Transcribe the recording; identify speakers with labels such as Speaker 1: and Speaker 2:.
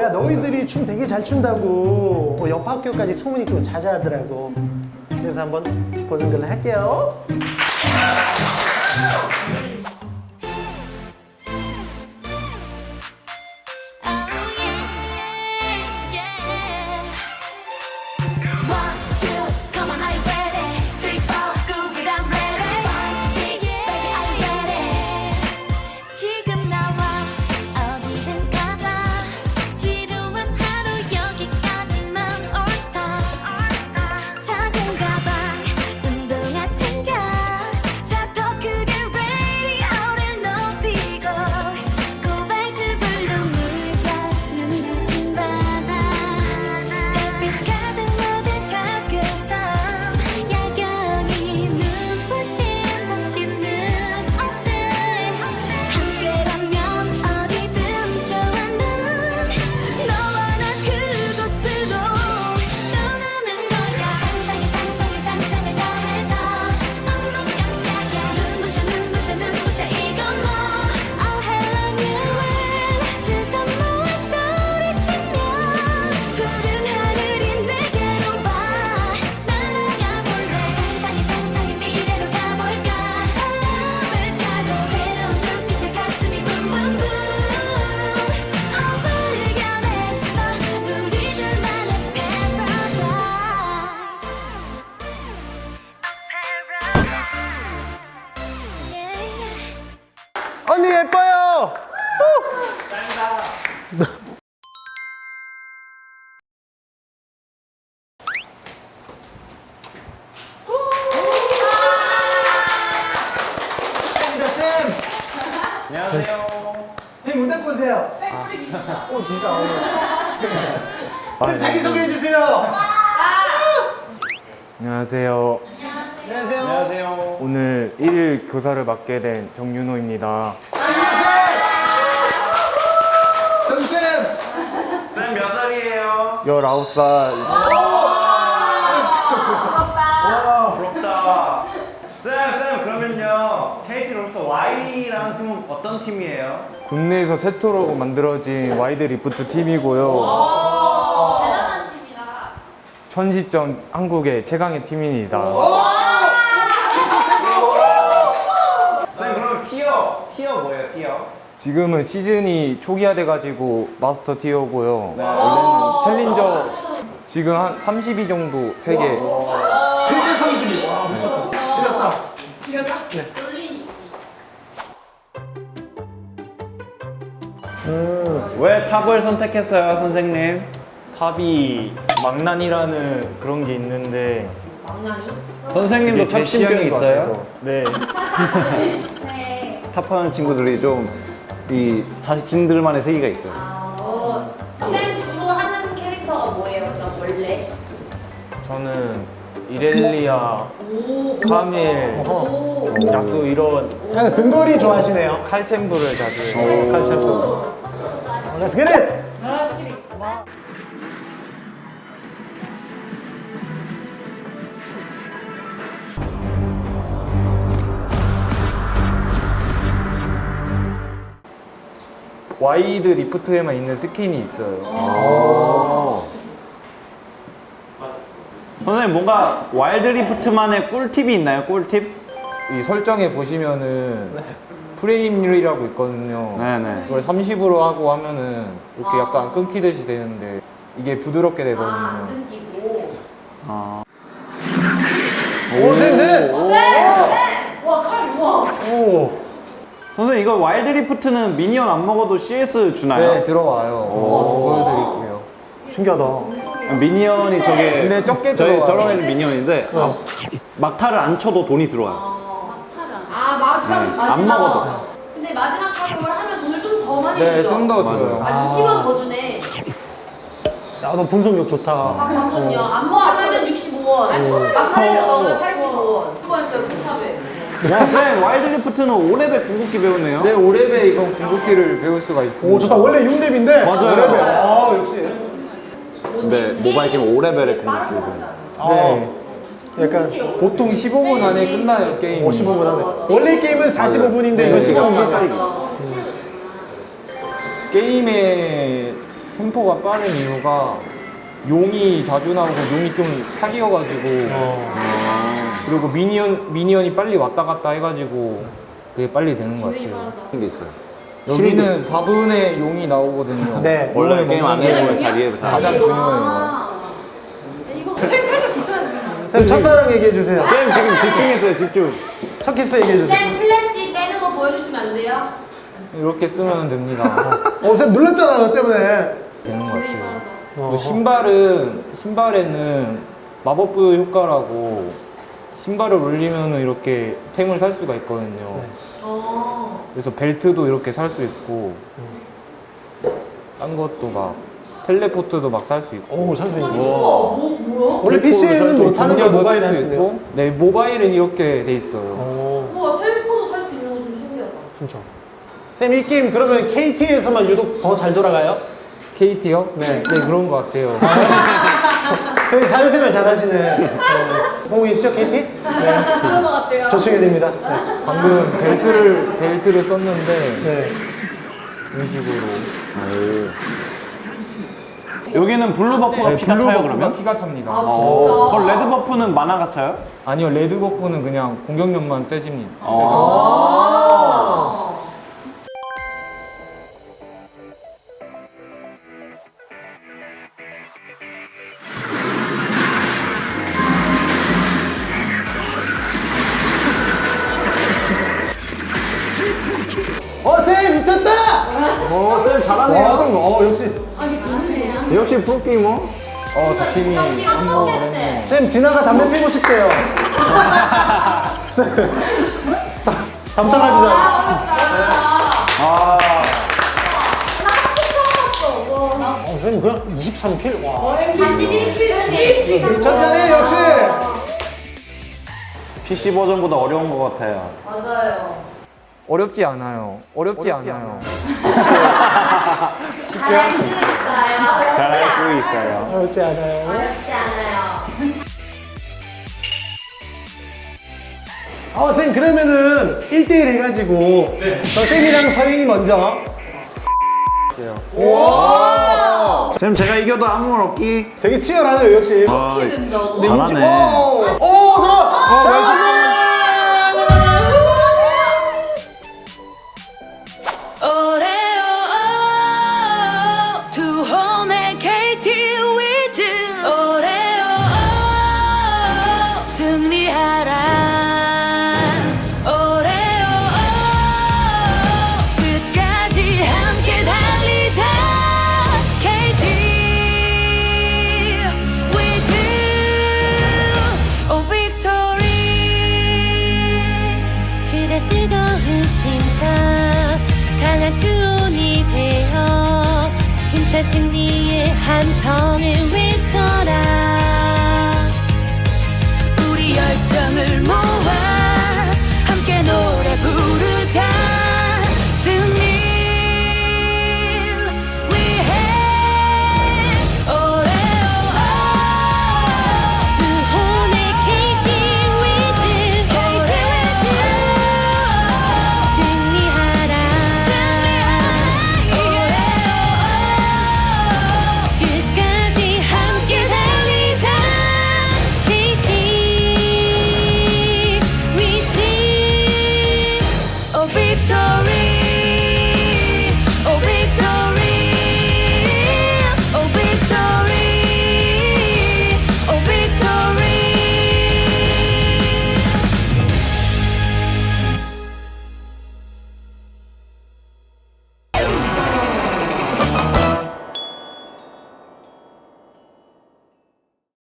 Speaker 1: 내가 너희들이 춤 되게 잘 춘다고 옆 학교까지 소문이 또 자자하더라고. 그래서 한번 보는 걸로 할게요. 언니 예뻐요.
Speaker 2: 안녕하세요.
Speaker 1: 쌤 무대 보세요. 진짜. 쌤 자기 소개해 주세요.
Speaker 3: 안녕하세요.
Speaker 2: 안녕하세요.
Speaker 3: 오늘 1일 교사를 맡게 된 정윤호입니다.
Speaker 1: 전쌤.
Speaker 2: 쌤 몇 살이에요?
Speaker 3: 19살.
Speaker 2: 부럽다. 쌤 그러면요 KT 롤스터 Y라는 팀은 어떤 팀이에요?
Speaker 3: 국내에서 최초로 만들어진 와이드 리프트 팀이고요.
Speaker 4: 대단한 팀이다.
Speaker 3: 천지점 한국의 최강의 팀입니다.
Speaker 2: 쌤 그럼 티어 뭐예요 티어?
Speaker 3: 지금은 시즌이 초기화돼가지고 마스터 티어고요. 원래는 챌린저 지금 한 32 정도 3개.
Speaker 1: 세계 32. 와 미쳤다. 지렸다.
Speaker 2: 왜 탑을 선택했어요 선생님?
Speaker 3: 탑이 망난이라는 그런 게 있는데
Speaker 2: 선생님도
Speaker 3: 그게
Speaker 2: 탑
Speaker 3: 제
Speaker 2: 신경
Speaker 3: 취향인 것
Speaker 2: 있어요?
Speaker 3: 같아서. 네.
Speaker 4: 네.
Speaker 2: 탑하는 친구들이 좀 이 자신들만의 세계가 있어요.
Speaker 4: 쌤 주로 하는 캐릭터가 뭐예요? 그럼 원래?
Speaker 3: 저는 이렐리아, 카밀, 야수 이런
Speaker 1: 약간 근거리 좋아하시네요.
Speaker 3: 칼챔브를 자주 해요.
Speaker 1: 칼챔프. Let's get it.
Speaker 3: 와이드 리프트에만 있는 스킨이 있어요.
Speaker 2: 선생님 뭔가 와일드 리프트만의 꿀팁이 있나요? 꿀팁?
Speaker 3: 이 설정에 보시면은 프레임률이라고 있거든요.
Speaker 2: 네네.
Speaker 3: 그걸 30으로 하고 하면은 이렇게 약간 끊기듯이 되는데 이게 부드럽게 되거든요.
Speaker 4: 끊기고.
Speaker 1: 오 쌤.
Speaker 4: 와, 칼 우와.
Speaker 1: 오.
Speaker 2: 선생님 이거 와일드 리프트는 미니언 안 먹어도 CS 주나요?
Speaker 3: 네, 들어와요. 보여드릴게요.
Speaker 1: 신기하다.
Speaker 2: 미니언이 저게
Speaker 3: 근데 적게
Speaker 2: 저희
Speaker 3: 들어와요.
Speaker 2: 저런 애들 미니언인데 막타를 안 쳐도 돈이 들어와요.
Speaker 4: 아, 마지막
Speaker 2: 안 먹어도.
Speaker 4: 근데 마지막 타격을 하면 돈을 좀 더 많이
Speaker 3: 네,
Speaker 4: 주죠?
Speaker 3: 좀 더
Speaker 2: 맞아요.
Speaker 3: 들어요.
Speaker 4: 아, 20원 더 주네.
Speaker 1: 야, 너 분석력 좋다.
Speaker 4: 맞거든요. 안 먹으면 65원. 막판에서 먹으면 85원. 그거였어요, 그 탑에.
Speaker 2: 와, 쌤 와일드 리프트는 5레벨 궁극기 배우네요.
Speaker 3: 네, 5렙에 이건 궁극기를 배울 수가 있습니다.
Speaker 1: 오 좋다. 원래 6렙인데.
Speaker 2: 맞아요.
Speaker 1: 5렙. 아 역시.
Speaker 2: 네, 모바일 게임 5레벨의 궁극기 배우네요.
Speaker 3: 네.
Speaker 1: 약간
Speaker 3: 보통 15분 안에 끝나요, 게임이.
Speaker 1: 55분 하네. 원래 게임은 45분인데 이거 15분
Speaker 2: 네.
Speaker 1: 사이.
Speaker 3: 게임의 템포가 빠른 이유가 용이 자주 나오고 용이 좀 사기여가지고 그리고 미니언이 빨리 왔다 갔다 해가지고 그게 빨리 되는 것 같아요.
Speaker 5: 게 있어요.
Speaker 3: 여기는 4분의 용이 나오거든요.
Speaker 1: 네.
Speaker 5: 원래 게임 안 해보면 자기의
Speaker 3: 가장 중요해요.
Speaker 4: 이거 살짝 귀찮아지나?
Speaker 1: 쌤 첫사랑 얘기해 주세요.
Speaker 5: 쌤 지금 집중했어요, 집중.
Speaker 1: 첫 키스 얘기해 주세요.
Speaker 4: 쌤 플래시 빼는 거 보여주시면 안 돼요?
Speaker 3: 이렇게 쓰면 됩니다.
Speaker 1: 쌤 눌렀잖아, 너 때문에.
Speaker 3: 되는 것 같아요. 또 신발에는 마법부의 효과라고 신발을 올리면 이렇게 템을 살 수가 있거든요. 그래서 벨트도 이렇게 살 수 있고 딴 것도 막 텔레포트도 막 살 수 있고
Speaker 1: 오, 살 수 있네.
Speaker 4: 뭐야?
Speaker 1: 원래 PC에는 못하는 걸 모바일에
Speaker 3: 살
Speaker 1: 할
Speaker 3: 수
Speaker 1: 수 있고.
Speaker 3: 있고 네 모바일은 이렇게 돼 있어요.
Speaker 4: 우와, 텔레포도 살 수 있는 거 좀 신기하다.
Speaker 1: 진짜. 쌤, 이 게임 그러면 KT에서만 유독 더 잘 돌아가요?
Speaker 3: KT요? 네 그런 것 같아요.
Speaker 1: 저희 사회생활 잘 하시네. 보고 계시죠, KT? 네.
Speaker 4: 그런 거 같아요.
Speaker 1: 조충해 드립니다. 네.
Speaker 3: 방금 벨트를 썼는데
Speaker 1: 네.
Speaker 3: 이런 식으로
Speaker 2: 여기는 블루 버프가
Speaker 3: 네,
Speaker 2: 피가 차요 그러면?
Speaker 3: 피가 찹니다.
Speaker 4: 아,
Speaker 2: 그럼 레드 버프는 만화가 차요?
Speaker 3: 아니요 레드 버프는 그냥 공격력만 세집니다.
Speaker 1: 쌤, 미쳤다!
Speaker 5: 쌤 잘하네요.
Speaker 1: 역시.
Speaker 5: 역시 프로게이머.
Speaker 3: 저 팀이 성공을 했네.
Speaker 1: 쌤, 진아가 담배 피고 싶대요. 담당하지 마. 쌤, 그냥 23킬? 와.
Speaker 4: 41킬 중에
Speaker 1: 미쳤다네, 역시!
Speaker 2: PC 버전보다 어려운 것 같아요.
Speaker 4: 맞아요.
Speaker 3: 어렵지 않아요. 어렵지 않아요.
Speaker 4: 잘할 수 있어요.
Speaker 2: 잘할 수 있어요.
Speaker 1: 어렵지 않아요.
Speaker 4: 어렵지 않아요.
Speaker 1: 쌤, 그러면은 1대1 해가지고. 저 쌤이랑 서인이 먼저.
Speaker 2: 쌤 제가 이겨도 아무 말 없기.
Speaker 1: 되게 치열하네요, 역시.
Speaker 2: 잘하네.
Speaker 6: 오레오 투혼의 KT 위즈 오레오 승리하라 오레오 끝까지 함께 달리자 KT 위즈 오 빅토리 그대 뜨거운 심장 강한 주온이 되어 힘찬 승리의 함성을 외쳐라